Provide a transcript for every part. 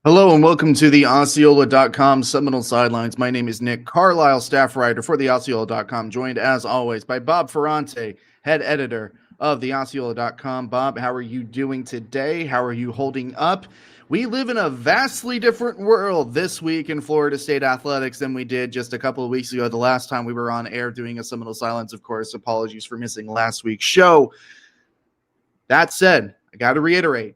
Hello and welcome to the Osceola.com Seminole Sidelines. My name is Nick Carlisle, staff writer for the Osceola.com, joined as always by Bob Ferrante, head editor of the Osceola.com. Bob, how are you doing today? How are you holding up? We live in a vastly different world this week in Florida State athletics than we did just a couple of weeks ago, the last time we were on air doing a Seminole Silence, of course. Apologies for missing last week's show. That said, I got to reiterate,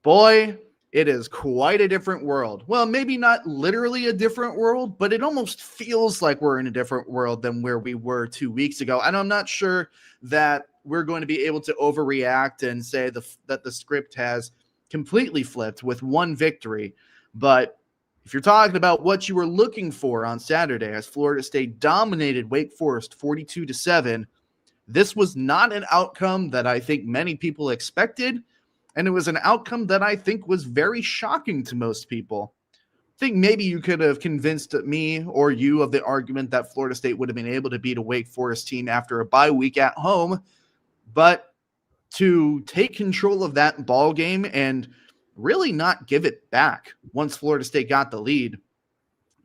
boy, it is quite a different world. Well, maybe not literally a different world, but it almost feels like we're in a different world than where we were 2 weeks ago. And I'm not sure that we're going to be able to overreact and say that the script has completely flipped with one victory. But if you're talking about what you were looking for on Saturday as Florida State dominated Wake Forest 42-7, this was not an outcome that I think many people expected. And it was an outcome that I think was very shocking to most people. I think maybe you could have convinced me or you of the argument that Florida State would have been able to beat a Wake Forest team after a bye week at home. But to take control of that ball game and really not give it back once Florida State got the lead,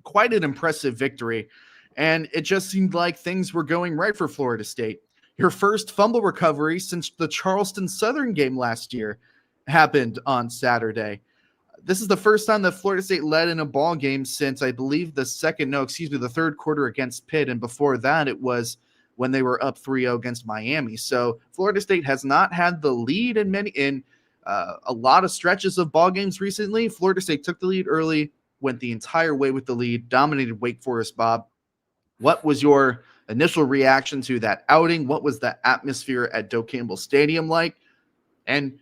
quite an impressive victory. And it just seemed like things were going right for Florida State. Your first fumble recovery since the Charleston Southern game last year happened on Saturday. This is the first time that Florida State led in a ball game since I believe the third quarter against Pitt. And before that, it was when they were up 3-0 against Miami. So Florida State has not had the lead in a lot of stretches of ball games recently. Florida State took the lead early, went the entire way with the lead, dominated Wake Forest. Bob, what was your initial reaction to that outing? What was the atmosphere at Doak Campbell Stadium like? And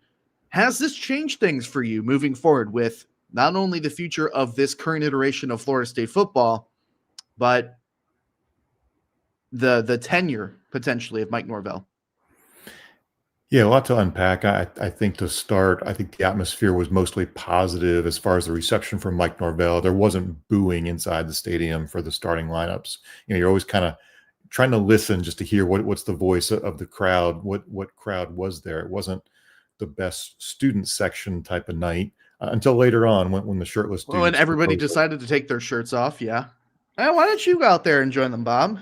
has this changed things for you moving forward with not only the future of this current iteration of Florida State football, but the tenure potentially of Mike Norvell? Yeah, a lot to unpack. I think to start, I think the atmosphere was mostly positive as far as the reception from Mike Norvell. There wasn't booing inside the stadium for the starting lineups. You're always kind of trying to listen just to hear what's the voice of the crowd, what crowd was there. It wasn't the best student section type of night until later on when the shirtless students. Well, and everybody decided to take their shirts off. Yeah. Hey, why don't you go out there and join them, Bob?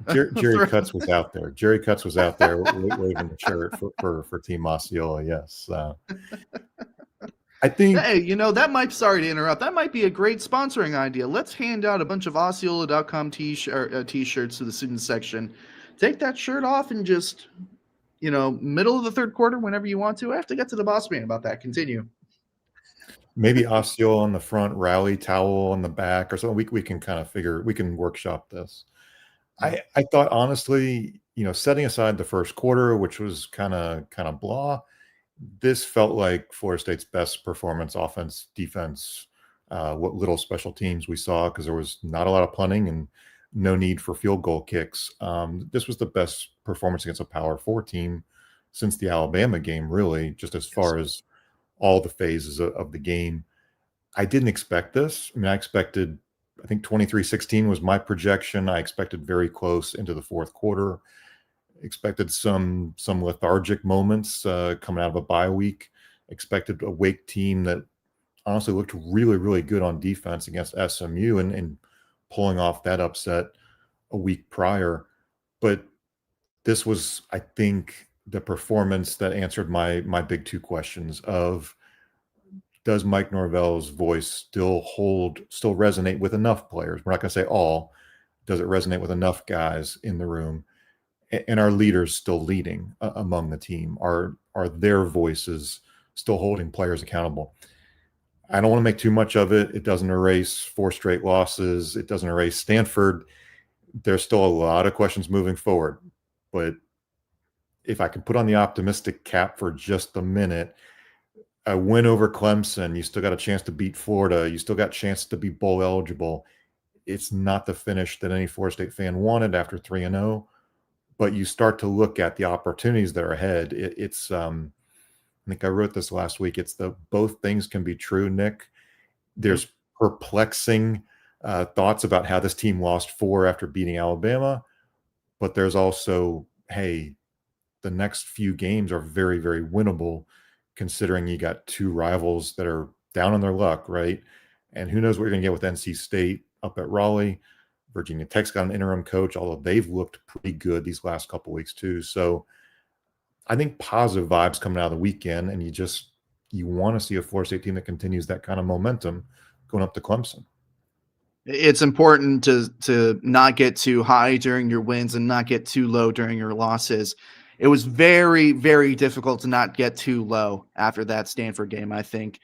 Jerry Cutts was out there. Jerry Cutts was out there waving the shirt for Team Osceola. Yes. I think. Hey, that might, sorry to interrupt, that might be a great sponsoring idea. Let's hand out a bunch of Osceola.com t-shirts to the student section. Take that shirt off and just, middle of the third quarter, whenever you want to. I have to get to the boss man about that. Continue. Maybe Osceola on the front, rally towel on the back, or something. We can kind of we can workshop this. I thought, honestly, setting aside the first quarter, which was kind of blah, this felt like Florida State's best performance, offense, defense, what little special teams we saw, because there was not a lot of punting and no need for field goal kicks. This was the best performance against a Power 4 team since the Alabama game, really, just as far as all the phases of the game. I didn't expect this. I expected, I think 23-16 was my projection. I expected very close into the fourth quarter. Expected some lethargic moments coming out of a bye week. Expected a Wake team that honestly looked really, really good on defense against SMU and pulling off that upset a week prior. But this was, I think, the performance that answered my big two questions of, does Mike Norvell's voice still resonate with enough players? We're not going to say all. Does it resonate with enough guys in the room? And are leaders still leading among the team? Are their voices still holding players accountable? I don't want to make too much of it. It doesn't erase 4 straight losses. It doesn't erase Stanford. there's still a lot of questions moving forward. But if I can put on the optimistic cap for just a minute, a win over Clemson, you still got a chance to beat Florida. You still got a chance to be bowl eligible. It's not the finish that any Florida State fan wanted after 3-0, but you start to look at the opportunities that are ahead. I think I wrote this last week. It's the both things can be true, Nick. There's perplexing thoughts about how this team lost 4 after beating Alabama, but there's also, hey, the next few games are very, very winnable, considering you got 2 rivals that are down on their luck, right? And who knows what you're going to get with NC State up at Raleigh. Virginia Tech's got an interim coach, although they've looked pretty good these last couple weeks too. So I think positive vibes coming out of the weekend, and you want to see a Florida State team that continues that kind of momentum going up to Clemson. It's important to not get too high during your wins and not get too low during your losses. It was very, very difficult to not get too low after that Stanford game. I think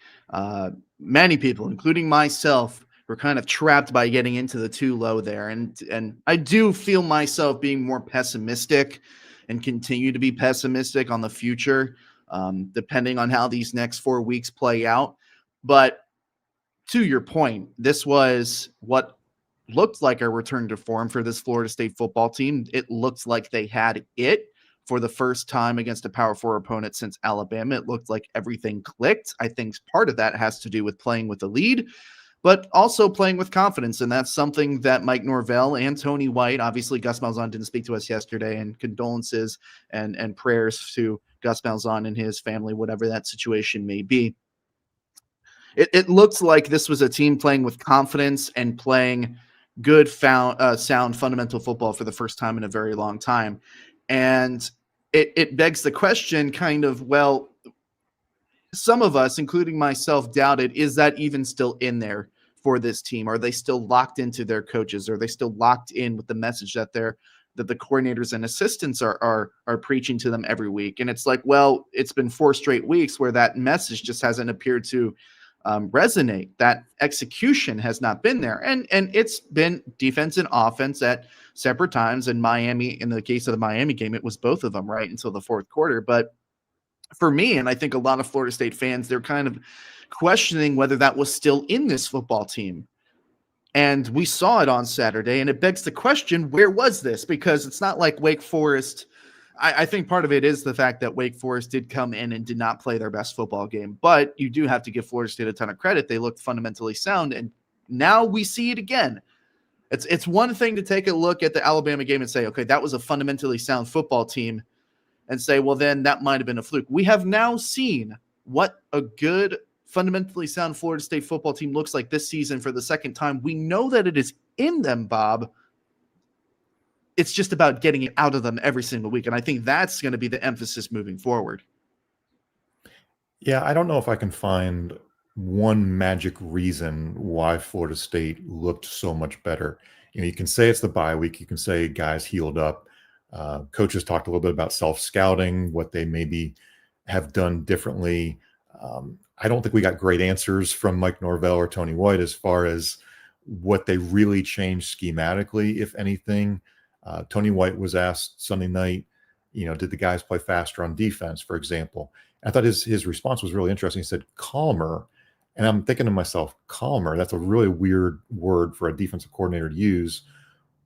many people, including myself, were kind of trapped by getting into the too low there. And I do feel myself being more pessimistic and continue to be pessimistic on the future, depending on how these next 4 weeks play out. But to your point, this was what looked like a return to form for this Florida State football team. It looked like they had it for the first time against a Power 4 opponent since Alabama. It looked like everything clicked. I think part of that has to do with playing with the lead, but also playing with confidence. And that's something that Mike Norvell and Tony White, obviously Gus Malzahn didn't speak to us yesterday, and condolences and prayers to Gus Malzahn and his family, whatever that situation may be. It looks like this was a team playing with confidence and playing good, sound, fundamental football for the first time in a very long time. And it begs the question kind of, well, some of us, including myself, doubted, is that even still in there for this team? Are they still locked into their coaches? Are they still locked in with the message that the coordinators and assistants are preaching to them every week? And it's like, well, it's been 4 straight weeks where that message just hasn't appeared to resonate. That execution has not been there. And it's been defense and offense at separate times. In Miami, in the case of the Miami game, it was both of them right until the 4th quarter. But for me, and I think a lot of Florida State fans, they're kind of questioning whether that was still in this football team. And we saw it on Saturday, and it begs the question, where was this? Because it's not like Wake Forest. I think part of it is the fact that Wake Forest did come in and did not play their best football game. But you do have to give Florida State a ton of credit. They looked fundamentally sound, and now we see it again. It's one thing to take a look at the Alabama game and say, okay, that was a fundamentally sound football team, and say, well, then that might have been a fluke. We have now seen what a good, fundamentally sound Florida State football team looks like this season for the second time. We know that it is in them, Bob. It's just about getting it out of them every single week. And I think that's going to be the emphasis moving forward. Yeah, I don't know if I can find one magic reason why Florida State looked so much better. You can say it's the bye week. You can say guys healed up. Coaches talked a little bit about self-scouting, what they maybe have done differently. I don't think we got great answers from Mike Norvell or Tony White as far as what they really changed schematically, if anything. Tony White was asked Sunday night, did the guys play faster on defense, for example? I thought his response was really interesting. He said calmer. And I'm thinking to myself, calmer, that's a really weird word for a defensive coordinator to use.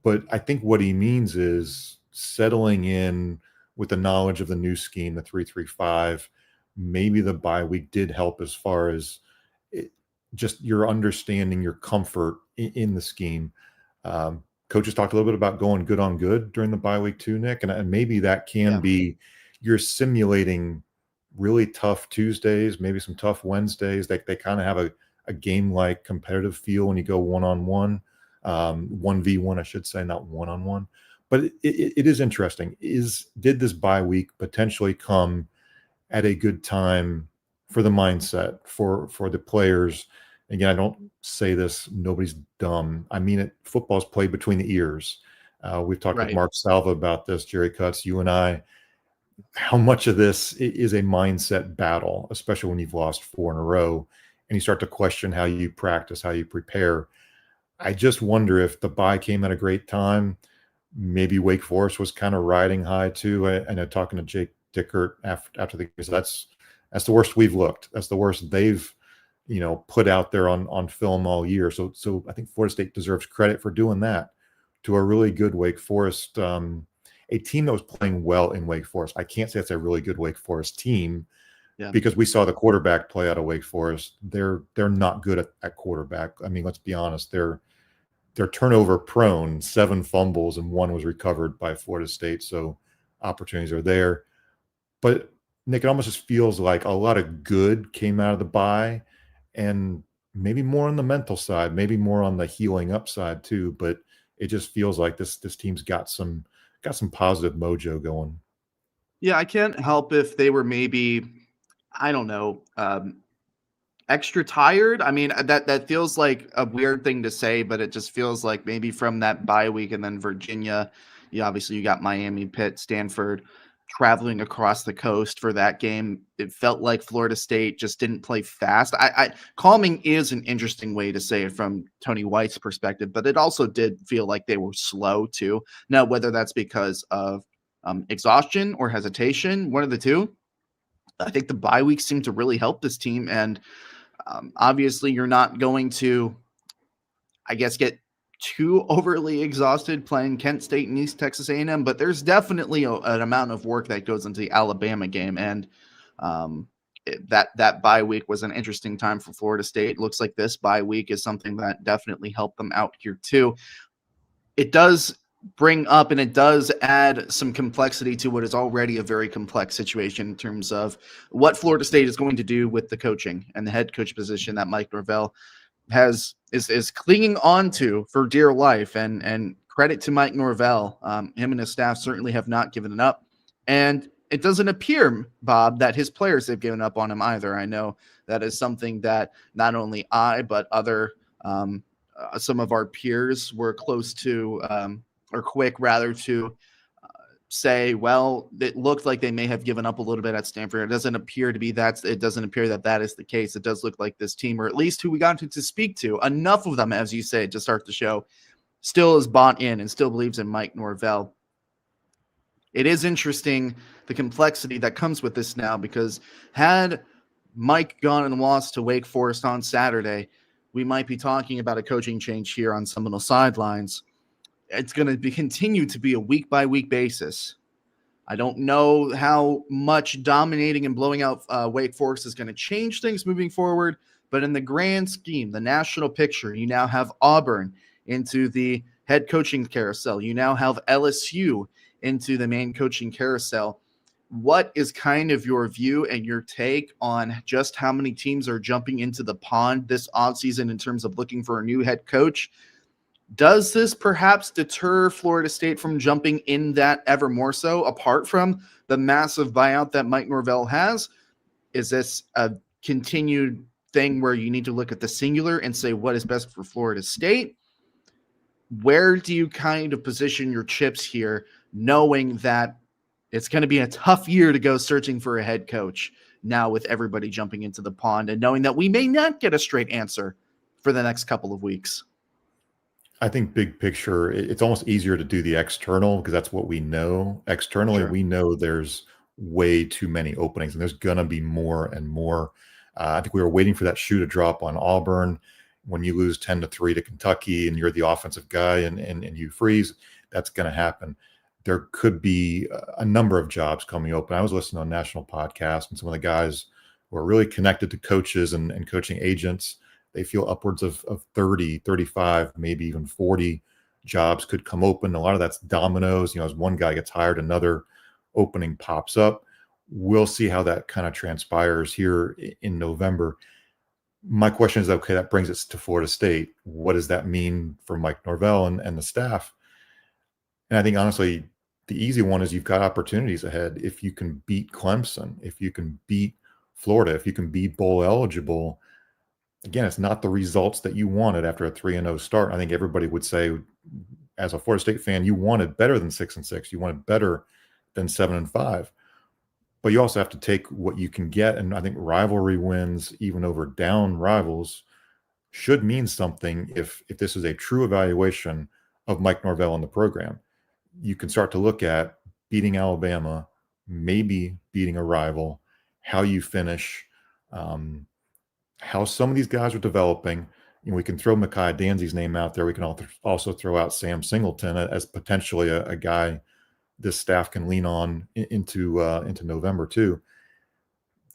But I think what he means is settling in with the knowledge of the new scheme, the 3-3-5. Maybe the bye week did help as far as just your understanding, your comfort in the scheme. Coaches talked a little bit about going good on good during the bye week too, Nick. And maybe that can be, you're simulating really tough Tuesdays, maybe some tough Wednesdays. They kind of have a game-like competitive feel when you go one-on-one, 1v1, I should say, not one-on-one. But it is interesting. Did this bye week potentially come at a good time for the mindset, for the players? Again, I don't say this, nobody's dumb. I mean it. Football's played between the ears. We've talked with Mark Salva about this, Jerry Cutts, you and I. How much of this is a mindset battle, especially when you've lost 4 in a row and you start to question how you practice, how you prepare. I just wonder if the bye came at a great time. Maybe Wake Forest was kind of riding high too. I know talking to Jake Dickert after the game, so that's the worst we've looked. That's the worst they've put out there on film all year. So I think Florida State deserves credit for doing that to a really good Wake Forest, a team that was playing well in Wake Forest. I can't say it's a really good Wake Forest team because we saw the quarterback play out of Wake Forest. They're not good at quarterback. I mean, let's be honest. They're turnover prone, 7 fumbles, and 1 was recovered by Florida State. So opportunities are there. But Nick, it almost just feels like a lot of good came out of the bye, and maybe more on the mental side, maybe more on the healing up side too. But it just feels like this team's got some positive mojo going. Yeah, I can't help if they were maybe, I don't know, extra tired. I mean, that feels like a weird thing to say, but it just feels like maybe from that bye week and then Virginia, obviously you got Miami, Pitt, Stanford traveling across the coast for that game. It felt like Florida State just didn't play fast. I calming is an interesting way to say it from Tony White's perspective, but it also did feel like they were slow too. Now, whether that's because of exhaustion or hesitation, one of the two, I think the bye week seemed to really help this team. And obviously, you're not going to, I guess, get too overly exhausted playing Kent State and East Texas A&M, but there's definitely an amount of work that goes into the Alabama game, and that bye week was an interesting time for Florida State. Looks like this bye week is something that definitely helped them out here too. It does bring up and it does add some complexity to what is already a very complex situation in terms of what Florida State is going to do with the coaching and the head coach position that Mike Norvell is clinging on to for dear life. And credit to Mike Norvell. Him and his staff certainly have not given it up. And it doesn't appear, Bob, that his players have given up on him either. I know that is something that not only I, but other some of our peers were close to or quick rather to say, well, it looked like they may have given up a little bit at Stanford. It doesn't appear to be that. It doesn't appear that that is the case. It does look like this team, or at least who we got to speak to, enough of them, as you say, to start the show, still is bought in and still believes in Mike Norvell. It is interesting, the complexity that comes with this now, because had Mike gone and lost to Wake Forest on Saturday, we might be talking about a coaching change here on Seminole Sidelines. It's going to continue to be a week-by-week basis. I don't know how much dominating and blowing out Wake Forest is going to change things moving forward, but in the grand scheme, the national picture, you now have Auburn into the head coaching carousel. You now have LSU into the main coaching carousel. What is kind of your view and your take on just how many teams are jumping into the pond this offseason in terms of looking for a new head coach? Does this perhaps deter Florida State from jumping in that ever more so, apart from the massive buyout that Mike Norvell has? Is this a continued thing where you need to look at the singular and say what is best for Florida State? Where do you kind of position your chips here, knowing that it's going to be a tough year to go searching for a head coach now with everybody jumping into the pond and knowing that we may not get a straight answer for the next couple of weeks? I think big picture, it's almost easier to do the external because that's what we know. Externally, Sure. we know there's way too many openings, and there's going to be more and more. I think we were waiting for that shoe to drop on Auburn. When you lose 10-3 to Kentucky and you're the offensive guy and you freeze, that's going to happen. There could be a number of jobs coming open. I was listening on national podcasts, and some of the guys who are really connected to coaches and coaching agents, they feel upwards of 30, 35, maybe even 40 jobs could come open. A lot of that's dominoes. As one guy gets hired, another opening pops up. We'll see how that kind of transpires here in November. My question is, okay, that brings us to Florida State. What does that mean for Mike Norvell and the staff? And I think, honestly, the easy one is you've got opportunities ahead. If you can beat Clemson, if you can beat Florida, if you can be bowl eligible, again, it's not the results that you wanted after a 3-0 start. I think everybody would say, as a Florida State fan, you wanted better than 6-6. You wanted better than 7-5. But you also have to take what you can get. And I think rivalry wins, even over down rivals, should mean something if this is a true evaluation of Mike Norvell and the program. you can start to look at beating Alabama, maybe beating a rival, how you finish, how some of these guys are developing. We can throw Mekhi Danzy's name out there. We can also throw out Sam Singleton as potentially a guy this staff can lean on into November too.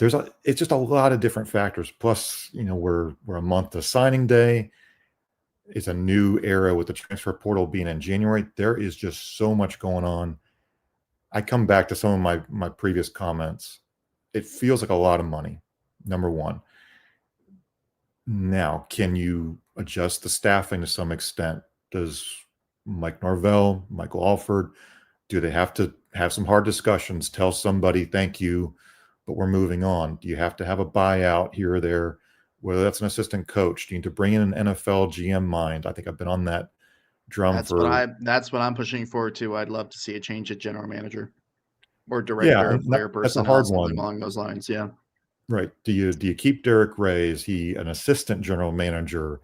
It's just a lot of different factors. Plus, we're a month to signing day. It's a new era with the transfer portal being in January. There is just so much going on. I come back to some of my previous comments. It feels like a lot of money, number one. Now, can you adjust the staffing to some extent? Does Mike Norvell, Michael Alford, do they have to have some hard discussions, tell somebody thank you, but we're moving on? Do you have to have a buyout here or there, whether that's an assistant coach? Do you need to bring in an NFL GM mind? I think I've been on that drum That's what I'm pushing forward to. I'd love to see a change at general manager or director of player that's a personnel, hard something one. along those lines. Yeah. Right. Do you keep Derek Ray? Is he an assistant general manager?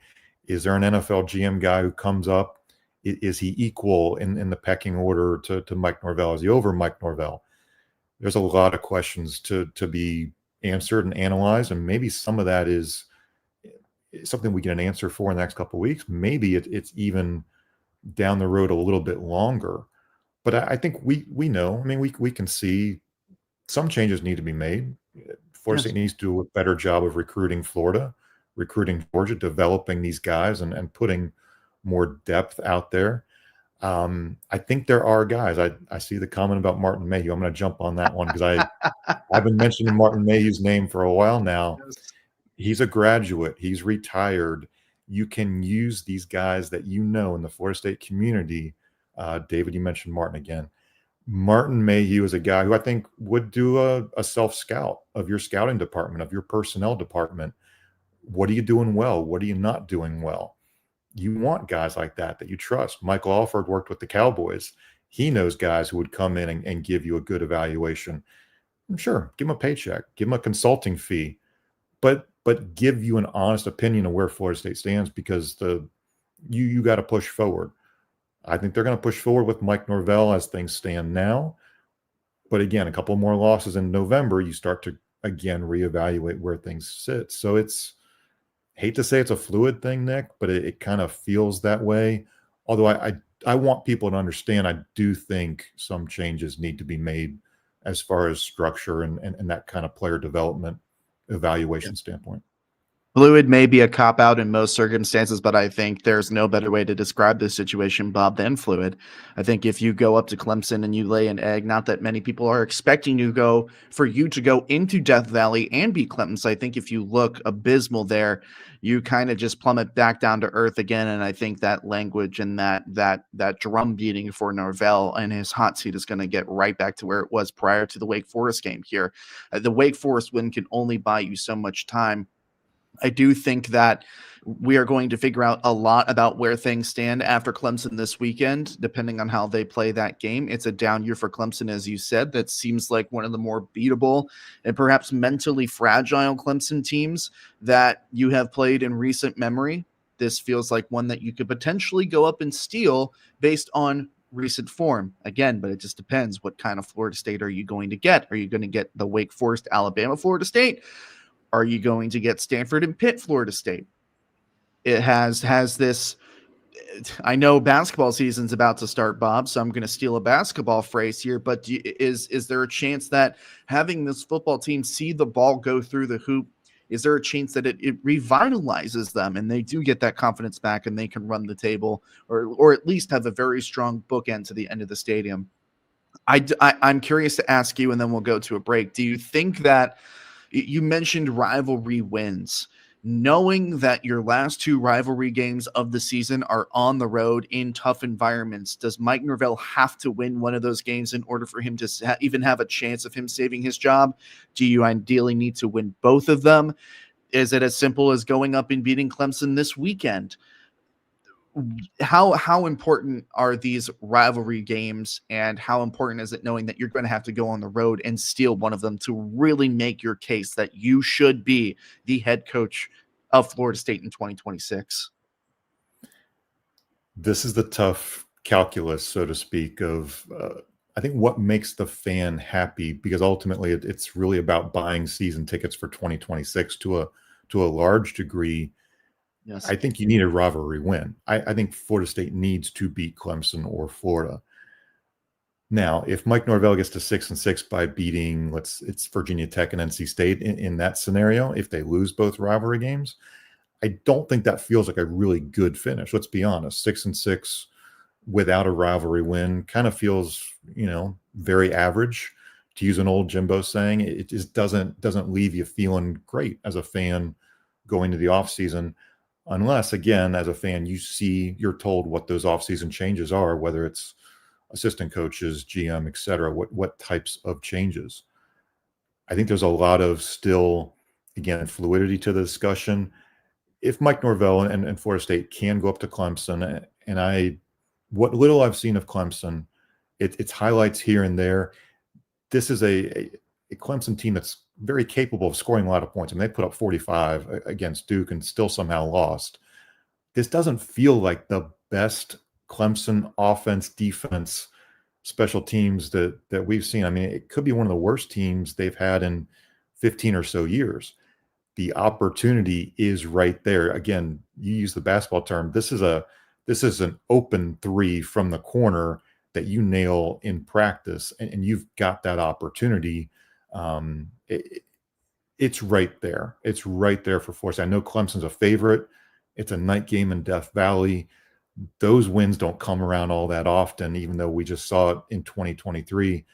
Is there an NFL GM guy who comes up? Is he equal in the pecking order to Mike Norvell? Is he over Mike Norvell? There's a lot of questions to be answered and analyzed, and maybe some of that is something we get an answer for in the next couple of weeks. Maybe it's even down the road a little bit longer. But I think we know. I mean, we can see some changes need to be made. Florida State needs to do a better job of recruiting Florida, recruiting Georgia, developing these guys, and putting more depth out there. I think there are guys. I see the comment about Martin Mayhew. I'm going to jump on that one because I've been mentioning Martin Mayhew's name for a while now. Yes. He's a graduate. He's retired. You can use these guys that in the Florida State community. David, you mentioned Martin again. Martin Mayhew is a guy who I think would do a self-scout of your scouting department, of your personnel department. What are you doing well? What are you not doing well? You want guys like that you trust. Michael Alford worked with the Cowboys. He knows guys who would come in and give you a good evaluation. Sure, give him a paycheck, give him a consulting fee, but give you an honest opinion of where Florida State stands, because you got to push forward. I think they're going to push forward with Mike Norvell as things stand now. But again, a couple more losses in November, you start to, again, reevaluate where things sit. So hate to say it's a fluid thing, Nick, but it kind of feels that way. Although I want people to understand, I do think some changes need to be made as far as structure and that kind of player development evaluation standpoint. Fluid may be a cop-out in most circumstances, but I think there's no better way to describe this situation, Bob, than fluid. I think if you go up to Clemson and you lay an egg, not that many people are expecting you to go into Death Valley and beat Clemson. So I think if you look abysmal there, you kind of just plummet back down to earth again. And I think that language and that drum beating for Norvell and his hot seat is going to get right back to where it was prior to the Wake Forest game here. The Wake Forest win can only buy you so much time. I do think that we are going to figure out a lot about where things stand after Clemson this weekend, depending on how they play that game. It's a down year for Clemson, as you said. That seems like one of the more beatable and perhaps mentally fragile Clemson teams that you have played in recent memory. This feels like one that you could potentially go up and steal based on recent form. Again, but it just depends. What kind of Florida State are you going to get? Are you going to get the Wake Forest, Alabama, Florida State? Are you going to get Stanford and Pitt, Florida State? It has this. I know basketball season's about to start, Bob, so I'm going to steal a basketball phrase here. But is there a chance that having this football team see the ball go through the hoop, is there a chance that it revitalizes them and they do get that confidence back and they can run the table or at least have a very strong bookend to the end of the stadium? I'm curious to ask you, and then we'll go to a break. Do you think that you mentioned rivalry wins, knowing that your last two rivalry games of the season are on the road in tough environments? Does Mike Norvell have to win one of those games in order for him to even have a chance of him saving his job? Do you ideally need to win both of them? Is it as simple as going up and beating Clemson this weekend? How important are these rivalry games, and how important is it knowing that you're going to have to go on the road and steal one of them to really make your case that you should be the head coach of Florida State in 2026? This is the tough calculus, so to speak, of I think what makes the fan happy, because ultimately it's really about buying season tickets for 2026 to a large degree. Yes. I think you need a rivalry win. I think Florida State needs to beat Clemson or Florida. Now, if Mike Norvell gets to 6-6 by beating, it's Virginia Tech and NC State in that scenario, if they lose both rivalry games, I don't think that feels like a really good finish. Let's be honest, 6-6 without a rivalry win kind of feels, very average, to use an old Jimbo saying. It just doesn't leave you feeling great as a fan going to the offseason, unless, again, as a fan, you're told what those offseason changes are, whether it's assistant coaches, GM, et cetera, what types of changes. I think there's a lot of still, again, fluidity to the discussion. If Mike Norvell and Florida State can go up to Clemson, and what little I've seen of Clemson, it's highlights here and there. This is a Clemson team that's very capable of scoring a lot of points. I mean, they put up 45 against Duke and still somehow lost. This doesn't feel like the best Clemson offense, defense, special teams that we've seen. I mean, it could be one of the worst teams they've had in 15 or so years. The opportunity is right there. Again, you use the basketball term. This is an open three from the corner that you nail in practice, and you've got that opportunity. It's right there. It's right there for Florida State. I know Clemson's a favorite. It's a night game in Death Valley. Those wins don't come around all that often, even though we just saw it in 2023.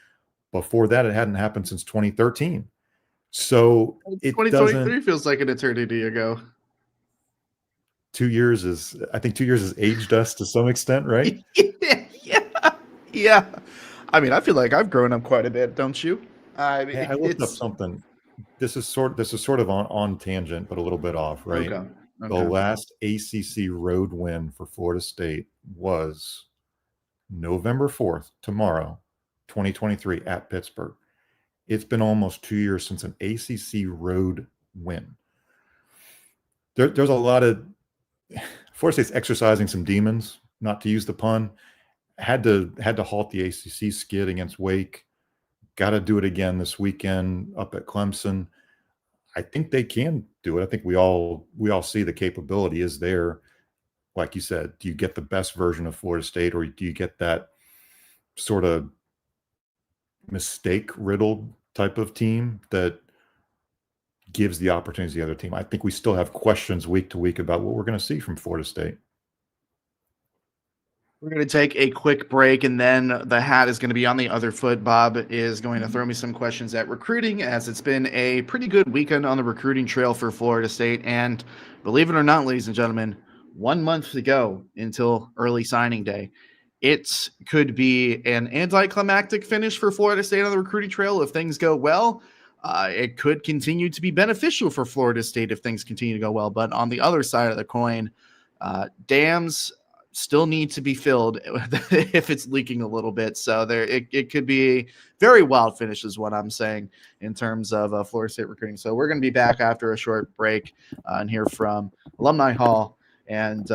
Before that, it hadn't happened since 2013. So 2023 feels like an eternity ago. 2 years I think 2 years has aged us to some extent, right? Yeah. I mean, I feel like I've grown up quite a bit, don't you? I looked up something. This is sort of on tangent, but a little bit off, right? Okay. The last ACC road win for Florida State was November 4th, tomorrow, 2023 at Pittsburgh. It's been almost 2 years since an ACC road win. There's a lot of Florida State's exercising some demons, not to use the pun. Had to halt the ACC skid against Wake. Got to do it again this weekend up at Clemson. I think they can do it. I think we all see the capability is there. Like you said, do you get the best version of Florida State, or do you get that sort of mistake-riddled type of team that gives the opportunity to the other team? I think we still have questions week to week about what we're going to see from Florida State. We're going to take a quick break, and then the hat is going to be on the other foot. Bob is going to throw me some questions at recruiting, as it's been a pretty good weekend on the recruiting trail for Florida State. And believe it or not, ladies and gentlemen, 1 month to go until early signing day. It could be an anticlimactic finish for Florida State on the recruiting trail if things go well. It could continue to be beneficial for Florida State if things continue to go well. But on the other side of the coin, dams still need to be filled if it's leaking a little bit. So it could be a very wild finish is what I'm saying in terms of Florida State recruiting. So we're going to be back after a short break and hear from Alumni Hall and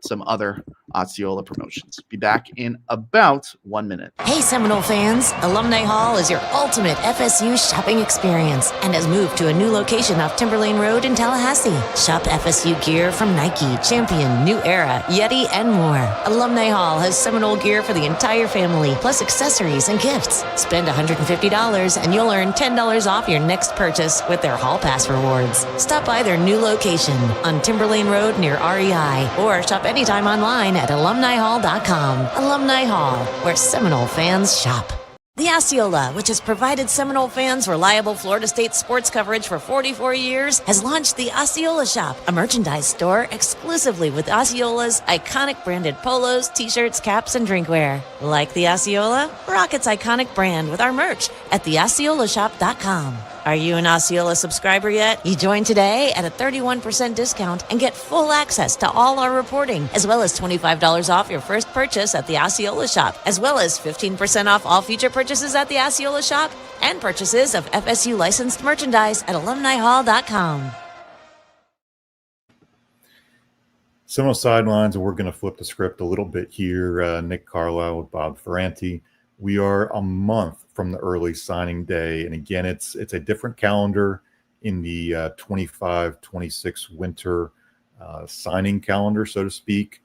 some other Osceola promotions. Be back in about 1 minute. Hey, Seminole fans! Alumni Hall is your ultimate FSU shopping experience and has moved to a new location off Timberlane Road in Tallahassee. Shop FSU gear from Nike, Champion, New Era, Yeti, and more. Alumni Hall has Seminole gear for the entire family, plus accessories and gifts. Spend $150 and you'll earn $10 off your next purchase with their Hall Pass rewards. Stop by their new location on Timberlane Road near REI, or shop anytime online at alumnihall.com. Alumni Hall, where Seminole fans shop. The Osceola, which has provided Seminole fans reliable Florida State sports coverage for 44 years, has launched the Osceola Shop, a merchandise store exclusively with Osceola's iconic branded polos, t-shirts, caps, and drinkware. Like the Osceola? Rock its iconic brand with our merch at theosceolashop.com. Are you an Osceola subscriber yet? You join today at a 31% discount and get full access to all our reporting, as well as $25 off your first purchase at the Osceola Shop, as well as 15% off all future purchases at the Osceola Shop and purchases of FSU licensed merchandise at alumnihall.com. Seminole Sidelines, and we're going to flip the script a little bit here. Nick Carlisle with Bob Ferranti. We are a month from the early signing day. And again, it's a different calendar in the 25-26 winter signing calendar, so to speak.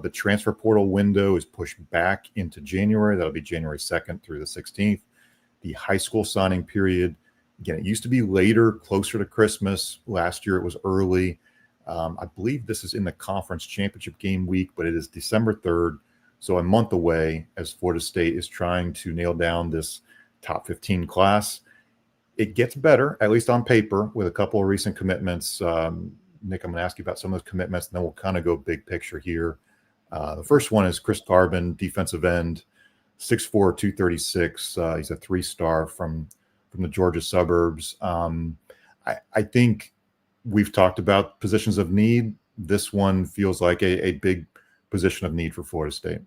The transfer portal window is pushed back into January. That'll be January 2nd through the 16th. The high school signing period, again, it used to be later, closer to Christmas. Last year it was early. I believe this is in the conference championship game week, but it is December 3rd. So a month away as Florida State is trying to nail down this top 15 class. It gets better, at least on paper, with a couple of recent commitments. Nick, I'm going to ask you about some of those commitments, and then we'll kind of go big picture here. The first one is Chris Carbon, defensive end, 6'4", 236. He's a 3-star from the Georgia suburbs. I think we've talked about positions of need. This one feels like a big position of need for Florida State.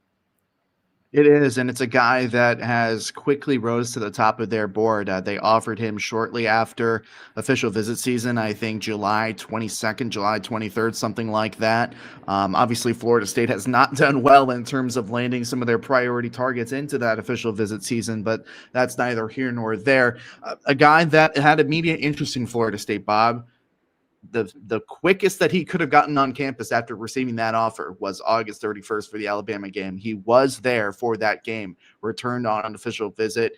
It is, and it's a guy that has quickly rose to the top of their board. They offered him shortly after official visit season, I think July 22nd, July 23rd, something like that. Obviously, Florida State has not done well in terms of landing some of their priority targets into that official visit season, but that's neither here nor there. A guy that had immediate interest in Florida State, Bob. The quickest that he could have gotten on campus after receiving that offer was August 31st for the Alabama game. He was there for that game, returned on an official visit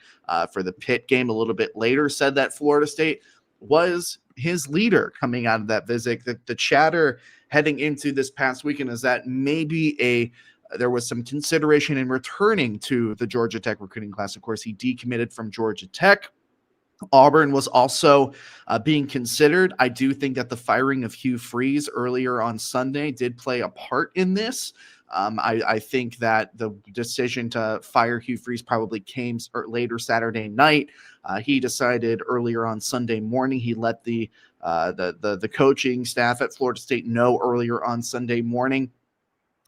for the Pitt game a little bit later, said that Florida State was his leader coming out of that visit. The chatter heading into this past weekend is that maybe there was some consideration in returning to the Georgia Tech recruiting class. Of course, he decommitted from Georgia Tech. Auburn was also being considered. I do think that the firing of Hugh Freeze earlier on Sunday did play a part in this. I think that the decision to fire Hugh Freeze probably came later Saturday night. He decided earlier on Sunday morning. He let the coaching staff at Florida State know earlier on Sunday morning.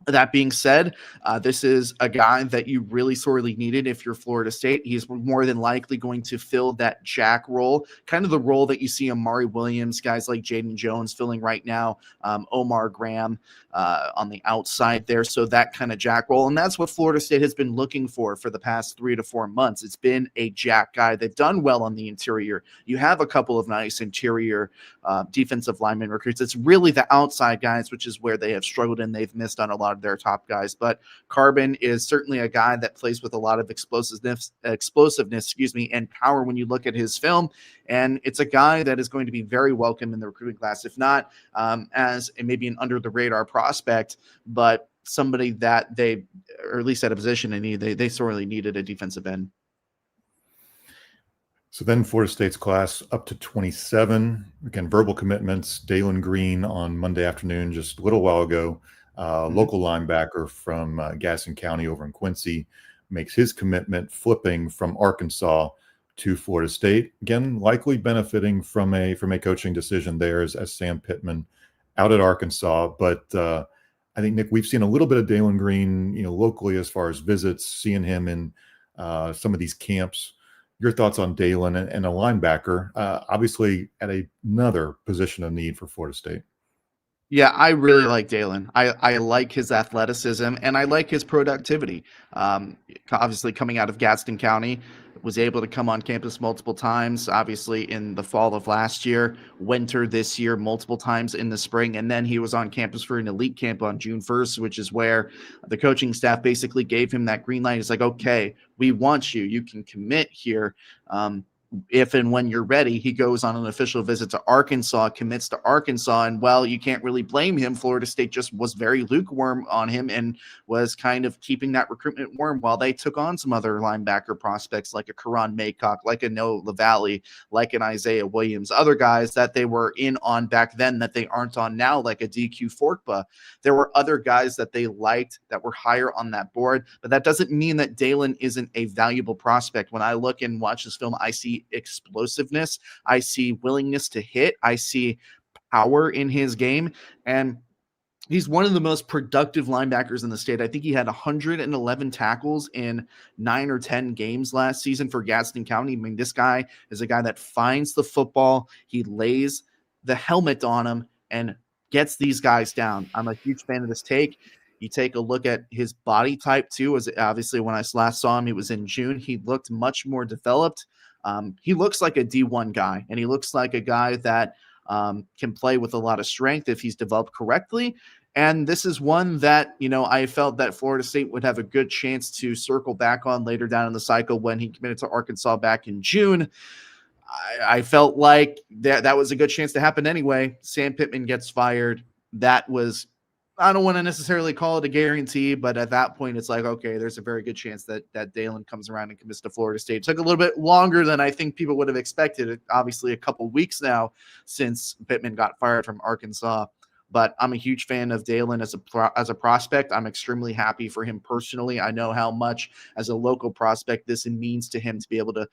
That being said, this is a guy that you really sorely needed if you're Florida State. He's more than likely going to fill that jack role, kind of the role that you see Amari Williams, guys like Jaden Jones filling right now, Omar Graham on the outside there. So that kind of jack role. And that's what Florida State has been looking for the past 3 to 4 months. It's been a jack guy. They've done well on the interior. You have a couple of nice interior defensive lineman recruits. It's really the outside guys, which is where they have struggled and they've missed on a lot of their top guys. But Carbon is certainly a guy that plays with a lot of explosiveness, and power when you look at his film. And it's a guy that is going to be very welcome in the recruiting class, if not as maybe an under the radar prospect, but somebody that they, or at least at a position they sorely needed a defensive end. So then Florida State's class up to 27. Again, verbal commitments. Dalen Green on Monday afternoon, just a little while ago, local linebacker from Gaston County over in Quincy, makes his commitment, flipping from Arkansas to Florida State. Again, likely benefiting from a coaching decision there as Sam Pittman out at Arkansas. But I think, Nick, we've seen a little bit of Dalen Green, locally as far as visits, seeing him in some of these camps. Your thoughts on Dalen and a linebacker, obviously at another position of need for Florida State? Yeah, I really like Dalen. I like his athleticism and I like his productivity. Obviously, coming out of Gaston County, was able to come on campus multiple times, obviously in the fall of last year, winter this year, multiple times in the spring. And then he was on campus for an elite camp on June 1st, which is where the coaching staff basically gave him that green light. It's like, okay, we want you. You can commit here. If and when you're ready. He goes on an official visit to Arkansas, commits to Arkansas, and well, you can't really blame him. Florida State just was very lukewarm on him and was kind of keeping that recruitment warm while they took on some other linebacker prospects like a Karan Maycock, like a Noah LaValle, like an Isaiah Williams, other guys that they were in on back then that they aren't on now, like a DQ Forkba. There were other guys that they liked that were higher on that board, but that doesn't mean that Dalen isn't a valuable prospect. When I look and watch this film, I see explosiveness, I see willingness to hit, I see power in his game, and he's one of the most productive linebackers in the state. I think he had 111 tackles in 9 or 10 games last season for Gaston County. I mean, this guy is a guy that finds the football, he lays the helmet on him and gets these guys down. I'm a huge fan of this take. You take a look at his body type too. As obviously when I last saw him, he was in June. He looked much more developed. He looks like a D1 guy, and he looks like a guy that can play with a lot of strength if he's developed correctly. And this is one that, I felt that Florida State would have a good chance to circle back on later down in the cycle when he committed to Arkansas back in June. I felt like that was a good chance to happen anyway. Sam Pittman gets fired. That was, I don't want to necessarily call it a guarantee, but at that point, it's like, okay, there's a very good chance that Dalen comes around and commits to Florida State. It took a little bit longer than I think people would have expected. Obviously, a couple weeks now since Pittman got fired from Arkansas. But I'm a huge fan of Dalen as a prospect. I'm extremely happy for him personally. I know how much, as a local prospect, this means to him to be able to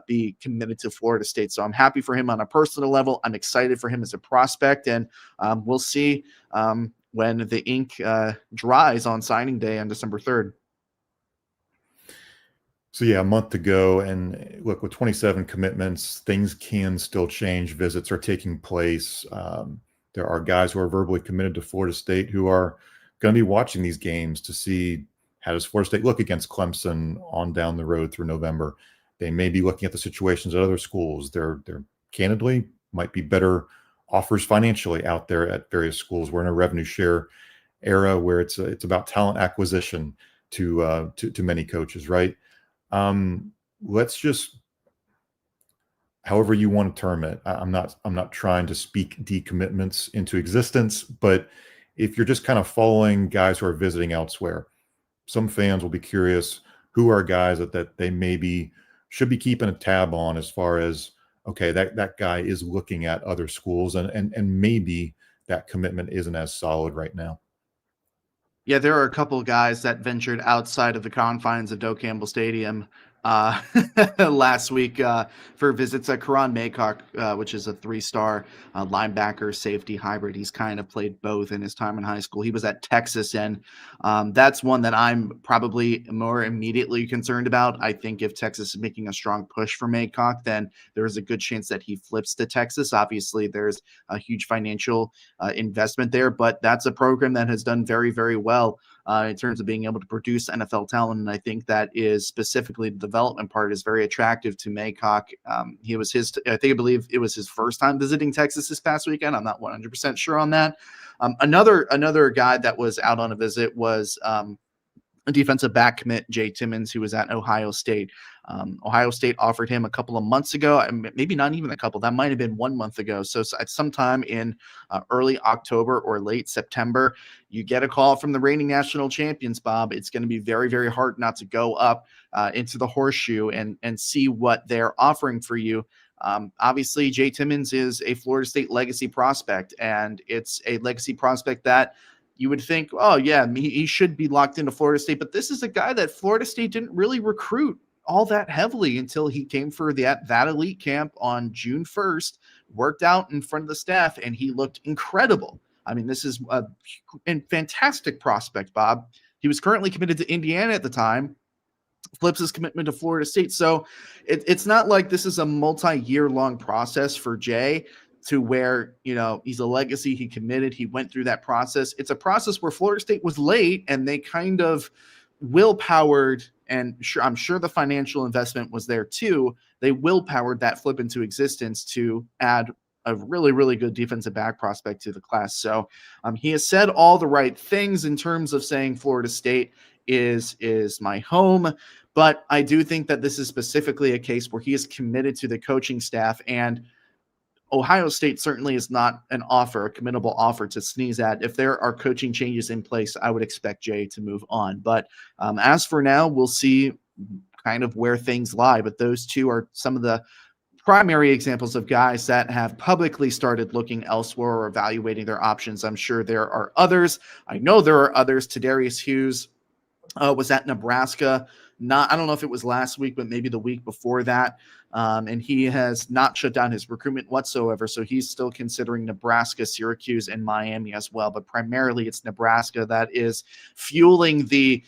be committed to Florida State. So I'm happy for him on a personal level. I'm excited for him as a prospect, and we'll see when the ink dries on signing day on December 3rd. So yeah, a month to go, and look, with 27 commitments, things can still change. Visits are taking place. There are guys who are verbally committed to Florida State who are going to be watching these games to see how does Florida State look against Clemson on down the road through November. They may be looking at the situations at other schools. There candidly might be better offers financially out there at various schools. We're in a revenue share era where it's about talent acquisition to many coaches, right? Let's just, however you want to term it. I'm not trying to speak decommitments into existence, but if you're just kind of following guys who are visiting elsewhere, some fans will be curious who are guys that they maybe should be keeping a tab on as far as, okay, that guy is looking at other schools and maybe that commitment isn't as solid right now. Yeah, there are a couple of guys that ventured outside of the confines of Doak Campbell Stadium last week for visits at Karan Maycock, which is a 3-star linebacker safety hybrid. He's kind of played both in his time in high school. He was at Texas, and that's one that I'm probably more immediately concerned about. I think if Texas is making a strong push for Maycock, then there's a good chance that he flips to Texas. Obviously, there's a huge financial investment there, but that's a program that has done very, very well in terms of being able to produce NFL talent. And I think that is specifically the development part is very attractive to Maycock. I believe it was his first time visiting Texas this past weekend. I'm not 100% sure on that. Another guy that was out on a visit was a defensive back commit, Jay Timmons, who was at Ohio State. Ohio State offered him a couple of months ago, maybe not even a couple. That might have been 1 month ago. So sometime in early October or late September, you get a call from the reigning national champions, Bob. It's going to be very, very hard not to go up into the horseshoe and see what they're offering for you. Obviously, Jay Timmons is a Florida State legacy prospect, and it's a legacy prospect that you would think, oh, yeah, he should be locked into Florida State. But this is a guy that Florida State didn't really recruit all that heavily until he came for that elite camp on June 1st, worked out in front of the staff, and he looked incredible. I mean, this is a fantastic prospect, Bob. He was currently committed to Indiana at the time, flips his commitment to Florida State. So it's not like this is a multi-year long process for Jay to where, he's a legacy. He committed. He went through that process. It's a process where Florida State was late and they kind of willpowered, and I'm sure the financial investment was there too. They willpowered that flip into existence to add a really, really good defensive back prospect to the class. So he has said all the right things in terms of saying Florida State is my home. But I do think that this is specifically a case where he is committed to the coaching staff, and Ohio State certainly is not a committable offer to sneeze at. If there are coaching changes in place, I would expect Jay to move on. But as for now, we'll see kind of where things lie. But those two are some of the primary examples of guys that have publicly started looking elsewhere or evaluating their options. I'm sure there are others. I know there are others. Tadarius Hughes was at Nebraska. I don't know if it was last week, but maybe the week before that. And he has not shut down his recruitment whatsoever. So he's still considering Nebraska, Syracuse, and Miami as well. But primarily it's Nebraska that is fueling the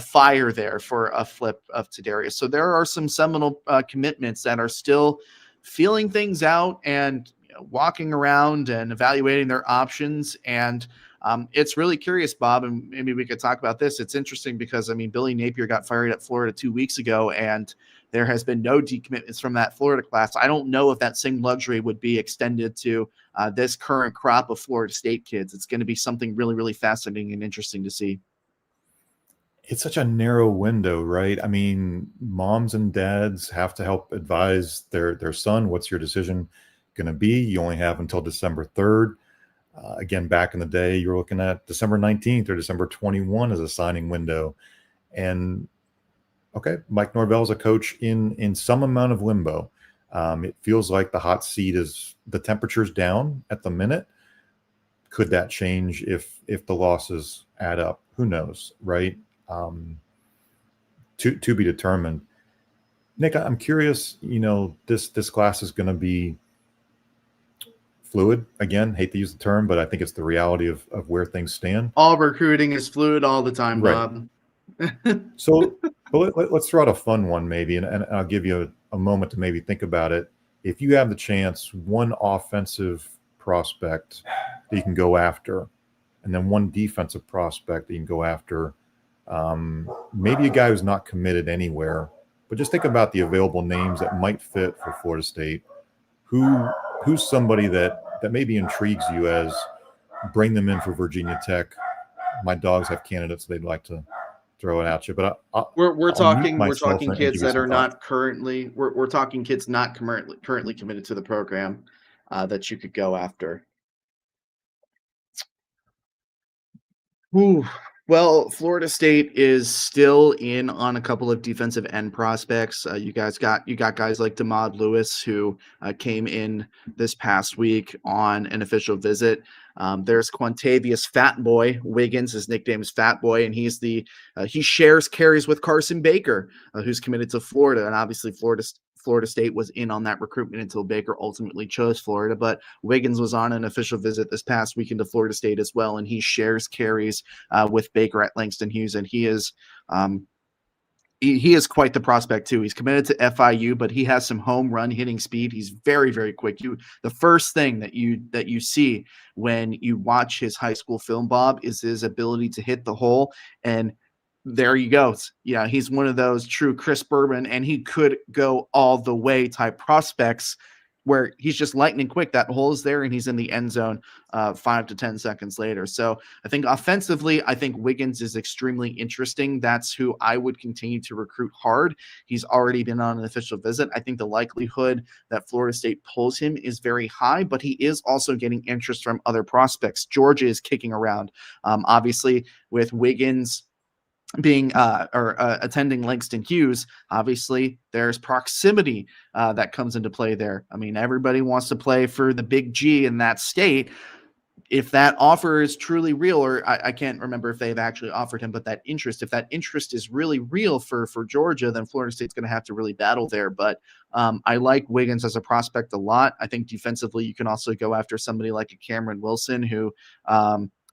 fire there for a flip of Tadarius. So there are some Seminole commitments that are still feeling things out. And walking around and evaluating their options. And it's really curious, Bob, and maybe we could talk about this. It's interesting because, I mean, Billy Napier got fired at Florida 2 weeks ago, and there has been no decommitments from that Florida class. I don't know if that same luxury would be extended to this current crop of Florida State kids. It's going to be something really, really fascinating and interesting to see. It's such a narrow window, right? I mean, moms and dads have to help advise their son. What's your decision going to be? You only have until December 3rd. Again, back in the day, you were looking at December 19th or December 21 as a signing window. And okay, Mike Norvell is a coach in some amount of limbo. It feels like the hot seat is, the temperature's down at the minute. Could that change if the losses add up? Who knows, right? To be determined. Nick, I'm curious, this class is going to be fluid. Again, hate to use the term, but I think it's the reality of where things stand. All recruiting is fluid all the time, Right. Bob. So let's throw out a fun one maybe, and I'll give you a moment to maybe think about it. If you have the chance, one offensive prospect that you can go after, and then one defensive prospect that you can go after, maybe a guy who's not committed anywhere, but just think about the available names that might fit for Florida State. Who's somebody that maybe intrigues you as bring them in for Virginia Tech? My dogs have candidates they'd like to throw it at you, but we're talking and kids give that you are some not currently we're talking kids not currently committed to the program that you could go after. Ooh. Well, Florida State is still in on a couple of defensive end prospects. You got guys like Damod Lewis, who came in this past week on an official visit. There's Quantavious Fat Boy Wiggins. His nickname is Fat Boy, and he shares carries with Carson Baker, who's committed to Florida. And obviously, Florida State was in on that recruitment until Baker ultimately chose Florida. But Wiggins was on an official visit this past weekend to Florida State as well, and he shares carries with Baker at Langston Hughes, and he is quite the prospect too. He's committed to FIU, but he has some home run hitting speed. He's very, very quick. The first thing that you see when you watch his high school film, Bob, is his ability to hit the hole, and there he goes. Yeah, he's one of those true Chris Bourbon, and he could go all the way type prospects where he's just lightning quick. That hole is there, and he's in the end zone 5 to 10 seconds later. So I think offensively, I think Wiggins is extremely interesting. That's who I would continue to recruit hard. He's already been on an official visit. I think the likelihood that Florida State pulls him is very high, but he is also getting interest from other prospects. Georgia is kicking around. Obviously, with Wiggins being attending Langston Hughes, obviously there's proximity that comes into play there. I mean, everybody wants to play for the big G in that state. If that offer is truly real, or I can't remember if they've actually offered him, but if that interest is really real for Georgia, then Florida State's going to have to really battle there. But I like Wiggins as a prospect a lot. I think defensively, you can also go after somebody like a Cameron Wilson, who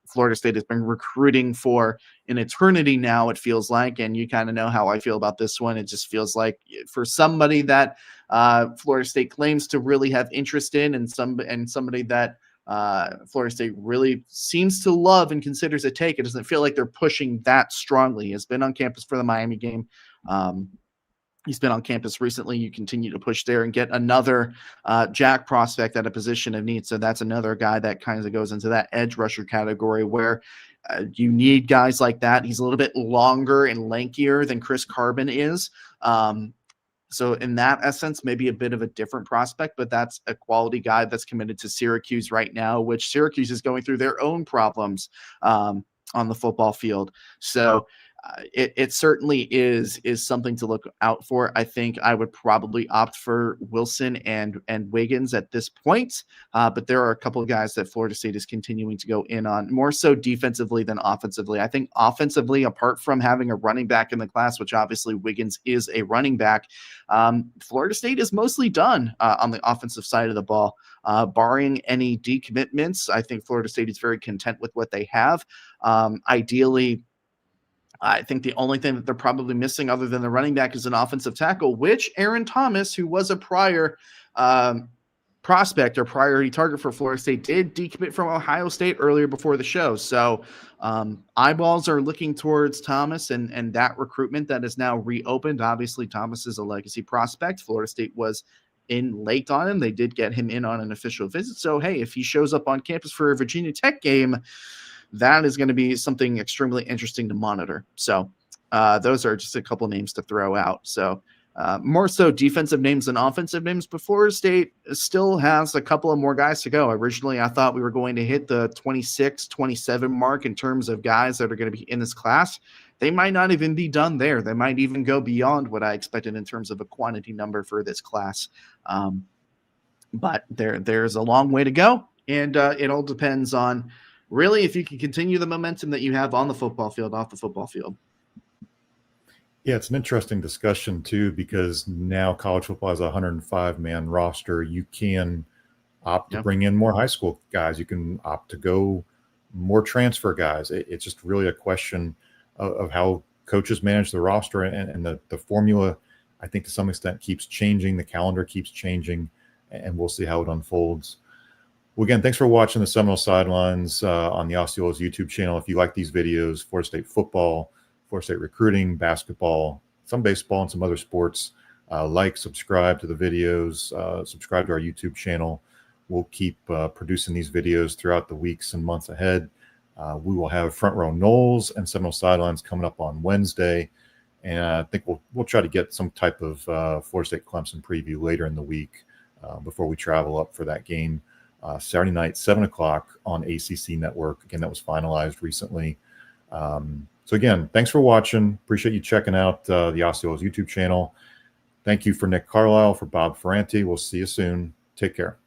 Florida State has been recruiting for an eternity now, it feels like, and you kind of know how I feel about this one. It just feels like for somebody that Florida State claims to really have interest in, and somebody that Florida State really seems to love and considers a take. It doesn't feel like they're pushing that strongly. He has been on campus for the Miami game. He's been on campus recently. You continue to push there and get another Jack prospect at a position of need. So that's another guy that kind of goes into that edge rusher category where you need guys like that. He's a little bit longer and lankier than Chris Carbon is. So in that essence, maybe a bit of a different prospect, but that's a quality guy that's committed to Syracuse right now, which Syracuse is going through their own problems on the football field. So it certainly is something to look out for. I think I would probably opt for Wilson and Wiggins at this point, but there are a couple of guys that Florida State is continuing to go in on, more so defensively than offensively. I think offensively, apart from having a running back in the class, which obviously Wiggins is a running back, Florida State is mostly done on the offensive side of the ball. Barring any decommitments, I think Florida State is very content with what they have. Ideally, I think the only thing that they're probably missing other than the running back is an offensive tackle, which Aaron Thomas, who was a prior prospect or priority target for Florida State did decommit from Ohio State earlier before the show. So eyeballs are looking towards Thomas and that recruitment that is now reopened. Obviously, Thomas is a legacy prospect. Florida State was in late on him. They did get him in on an official visit. So, hey, if he shows up on campus for a Virginia Tech game, that is going to be something extremely interesting to monitor. So those are just a couple names to throw out. So more so defensive names than offensive names, but Florida State still has a couple of more guys to go. Originally, I thought we were going to hit the 26, 27 mark in terms of guys that are going to be in this class. They might not even be done there. They might even go beyond what I expected in terms of a quantity number for this class. But there's a long way to go, and it all depends on really if you can continue the momentum that you have on the football field, off the football field. Yeah, it's an interesting discussion too, because now college football has a 105-man roster. You can opt to bring in more high school guys. You can opt to go more transfer guys. It's just really a question of how coaches manage the roster, and the formula, I think to some extent keeps changing. The calendar keeps changing, and we'll see how it unfolds. Well, again, thanks for watching the Seminole Sidelines on the Osceola's YouTube channel. If you like these videos, Florida State football, Florida State recruiting, basketball, some baseball, and some other sports, subscribe to the videos, subscribe to our YouTube channel. We'll keep producing these videos throughout the weeks and months ahead. We will have Front Row Knowles and Seminole Sidelines coming up on Wednesday, and I think we'll try to get some type of Florida State Clemson preview later in the week before we travel up for that game. Saturday night, 7 o'clock on ACC Network. Again, that was finalized recently. So again, thanks for watching. Appreciate you checking out the Osceola's YouTube channel. Thank you for Nick Carlisle, for Bob Ferranti. We'll see you soon. Take care.